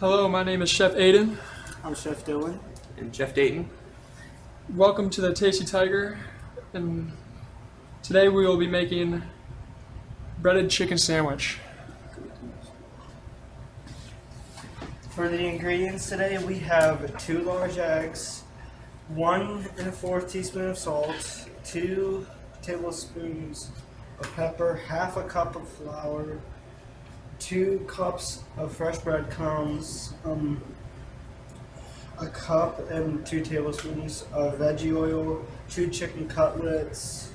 Hello, my name is Chef Aiden. I'm Chef Dylan. And Jeff Dayton. Welcome to the Tasty Tiger, and today we will be making breaded chicken sandwich. For the ingredients today, we have 2 large eggs, 1 1/4 teaspoon of salt, 2 tablespoons of pepper, half a cup of flour, 2 cups of fresh breadcrumbs, a cup and 2 tablespoons of veggie oil, 2 chicken cutlets,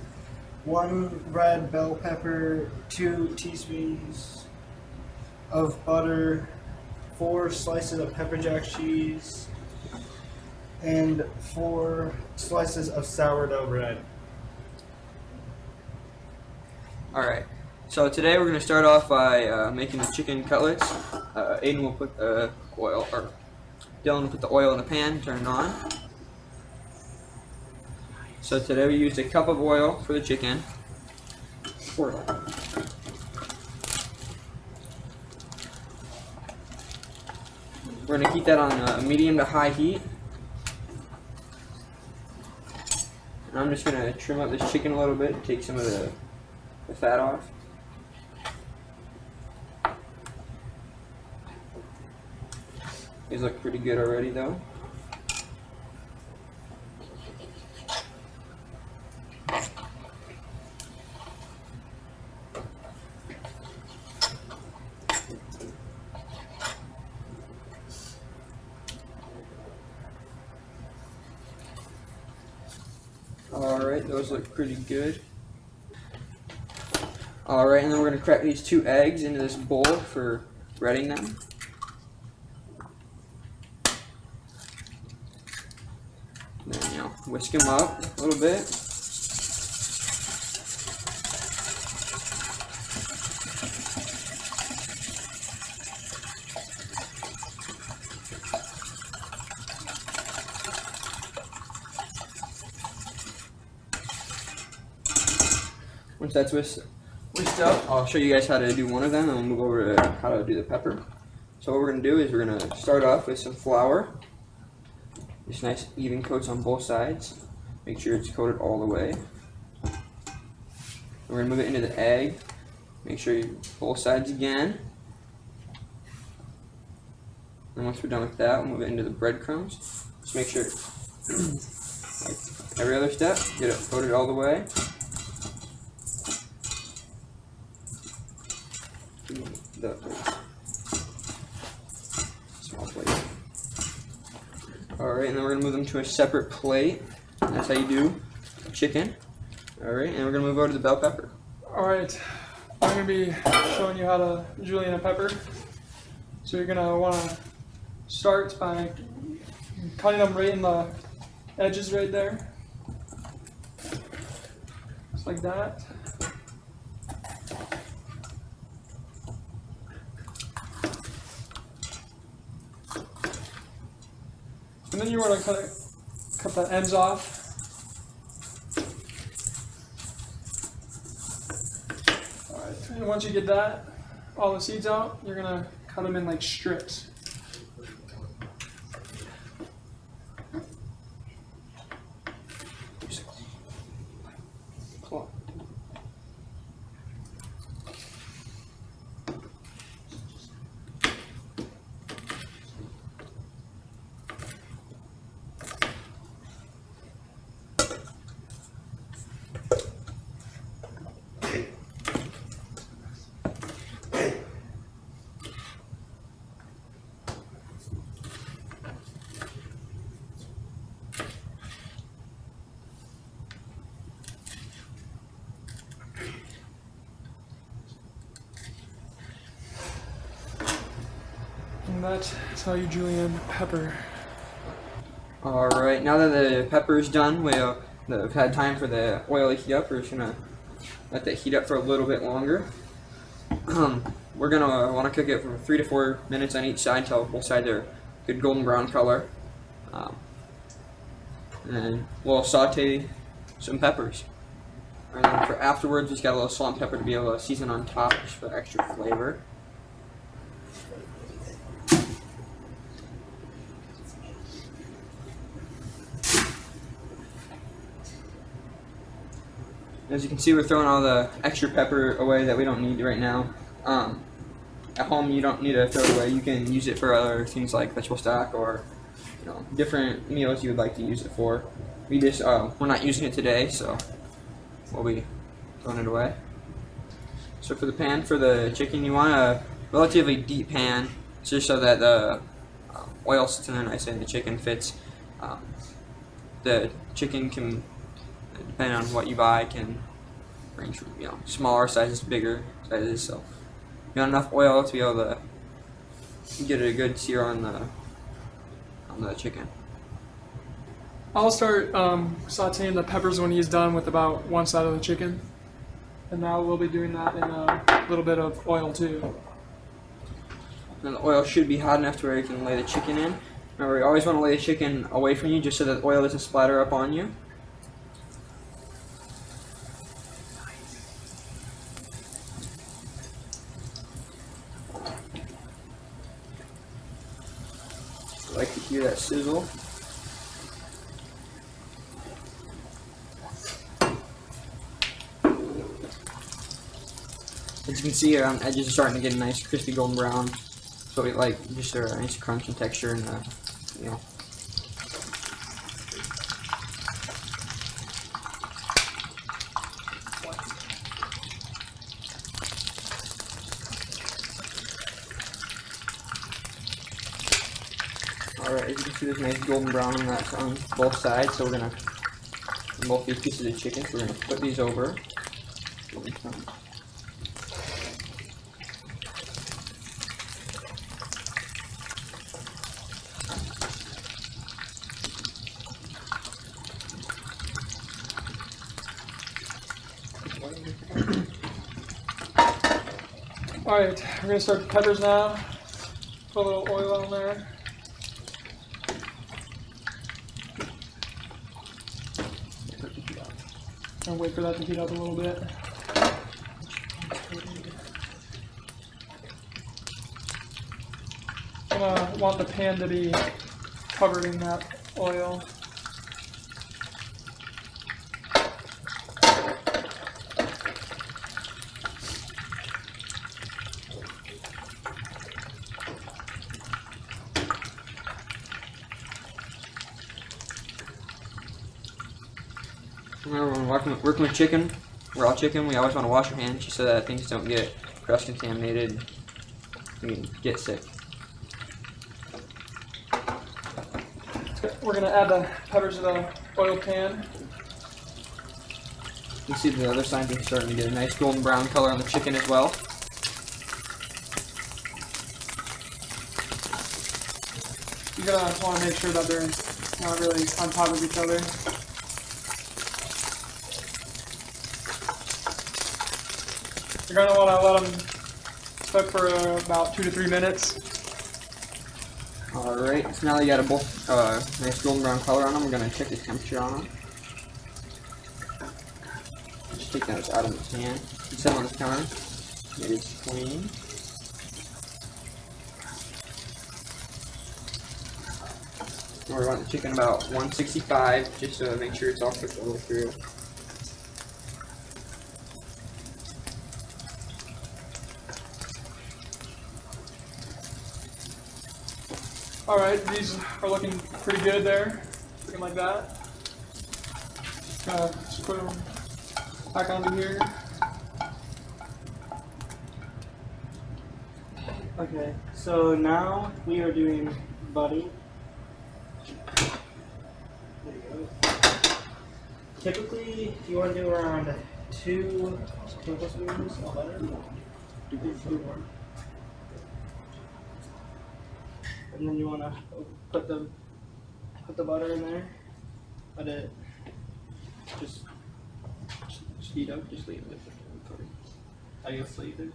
1 red bell pepper, 2 teaspoons of butter, 4 slices of pepper jack cheese, and 4 slices of sourdough bread. Alright, so today we're going to start off by making the chicken cutlets. Aiden will put the oil, or Dylan will put the oil in the pan, turn it on. So today we used a cup of oil for the chicken. Pour it on. We're going to keep that on medium to high heat. And I'm just going to trim up this chicken a little bit and take some of the fat off. These look pretty good already though. Alright, those look pretty good. Alright, and then we're going to crack these 2 eggs into this bowl for breading them. And then, whisk them up a little bit. Once that's whisked up, I'll show you guys how to do one of them, and we'll move over to how to do the pepper. So what we're going to do is we're going to start off with some flour. Just nice even coats on both sides. Make sure it's coated all the way. We're going to move it into the egg. Make sure you both sides again. And once we're done with that, we'll move it into the breadcrumbs. Just make sure, like every other step, get it coated all the way. Small plate. Alright, and then we're going to move them to a separate plate. That's how you do chicken. Alright, and we're going to move over to the bell pepper. Alright, I'm going to be showing you how to julienne a pepper. So you're going to want to start by cutting them right in the edges right there. Just like that. And then you want to cut the ends off. Alright, and once you get that, all the seeds out, you're going to cut them in like strips. And that's how you julienne pepper. Alright, now that the pepper is done, we've had time for the oil to heat up. We're just going to let that heat up for a little bit longer. We're going to want to cook it for 3 to 4 minutes on each side until both sides are good golden brown color. And we'll saute some peppers. And then for afterwards, just got a little salt and pepper to be able to season on top just for extra flavor. As you can see, we're throwing all the extra pepper away that we don't need right now. At home, you don't need to throw it away. You can use it for other things like vegetable stock or different meals you would like to use it for. We're not using it today, so we'll be throwing it away. So for the pan for the chicken, you want a relatively deep pan, just so that the oil sits in there nicely and the chicken fits. The chicken can, depending on what you buy, can range from smaller sizes to bigger sizes. So you want enough oil to be able to get a good sear on the chicken. I'll start sauteing the peppers when he's done with about one side of the chicken. And now we'll be doing that in a little bit of oil too. And the oil should be hot enough to where you can lay the chicken in. Remember, you always want to lay the chicken away from you just so that the oil doesn't splatter up on you. I like to hear that sizzle. As you can see, around the edges are starting to get a nice crispy golden brown. So we like just a nice crunch and texture and Alright, as you can see, there's a nice golden brown on both sides. So we're gonna both these pieces of chicken. So we're gonna put these over. Alright, we're gonna start the peppers now. Put a little oil on there. And wait for that to heat up a little bit. I'm gonna want the pan to be covered in that oil. Remember, when working with chicken, raw chicken, we always want to wash your hands just so that things don't get cross-contaminated and get sick. We're gonna add the peppers to the oil pan. You can see the other side is starting to get a nice golden brown color on the chicken as well. You're gonna want to make sure that they're not really on top of each other. You're gonna want to let them cook for about 2 to 3 minutes. Alright, so now that you got a nice golden brown color on them, we're going to check the temperature on them. Just take those out of the pan. Set them on the counter. It is clean. We want the chicken about 165, just to make sure it's all cooked all the way through. Alright, these are looking pretty good there. Looking like that. Just put them back onto here. Okay, so now we are doing butter. There you go. Typically, you want to do around 2 tablespoons of butter. And then you want to put the butter in there. Let it just heat up. Just leave it. I guess leave it.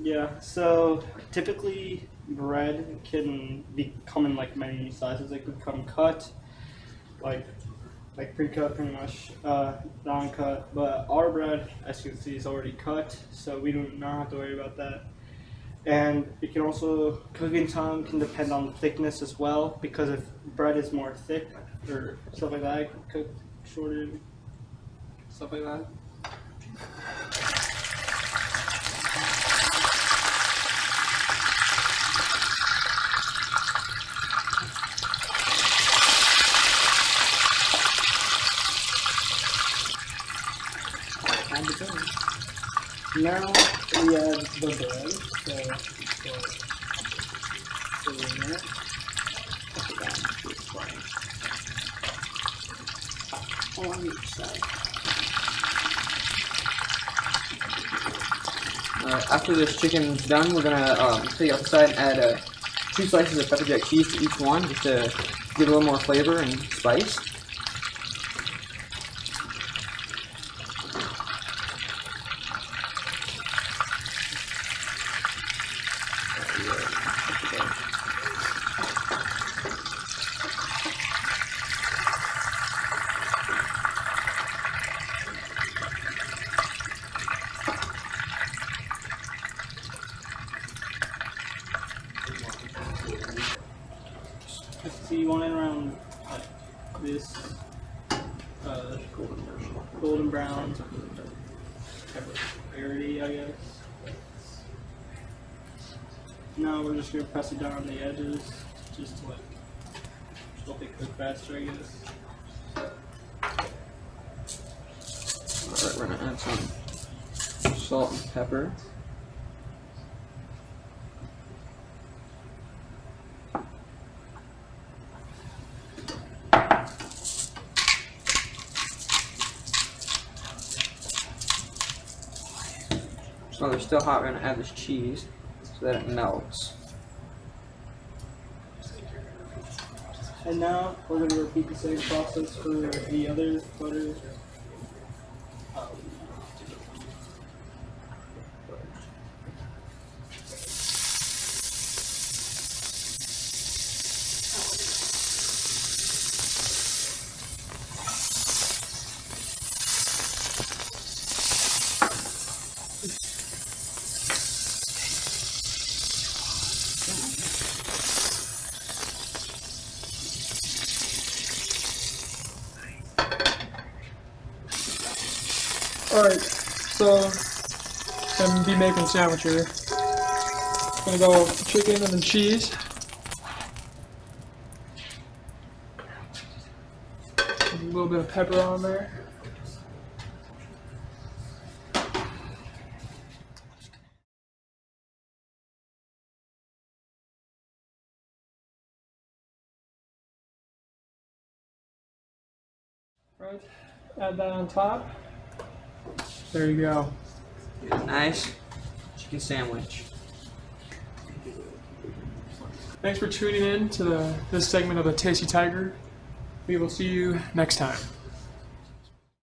Yeah. So typically, bread can come in like many sizes. It could come cut, like pre-cut, pretty much, non-cut. But our bread, as you can see, is already cut, so we do not have to worry about that. And it can also, cooking time can depend on the thickness as well, because if bread is more thick or stuff like that, it can cook shorter, stuff like that. Now we add the bread. So in there. On each side. After this chicken's done, we're gonna take it off the side and add 2 slices of pepper jack cheese to each one, just to give it a little more flavor and spice. So you want it around like this golden brown parity, I guess. Now we're just gonna press it down on the edges, just to like help it cook faster, I guess. Alright, we're gonna add some salt and pepper. So while they're still hot, we're gonna add this cheese so that it melts. And now we're gonna repeat the same process for the other butter. Alright, so I'm gonna be making a sandwich here. Gonna go chicken and then cheese. A little bit of pepper on there. Right, add that on top. There you go. Nice chicken sandwich. Thanks for tuning in to this segment of the Tasty Tiger. We will see you next time.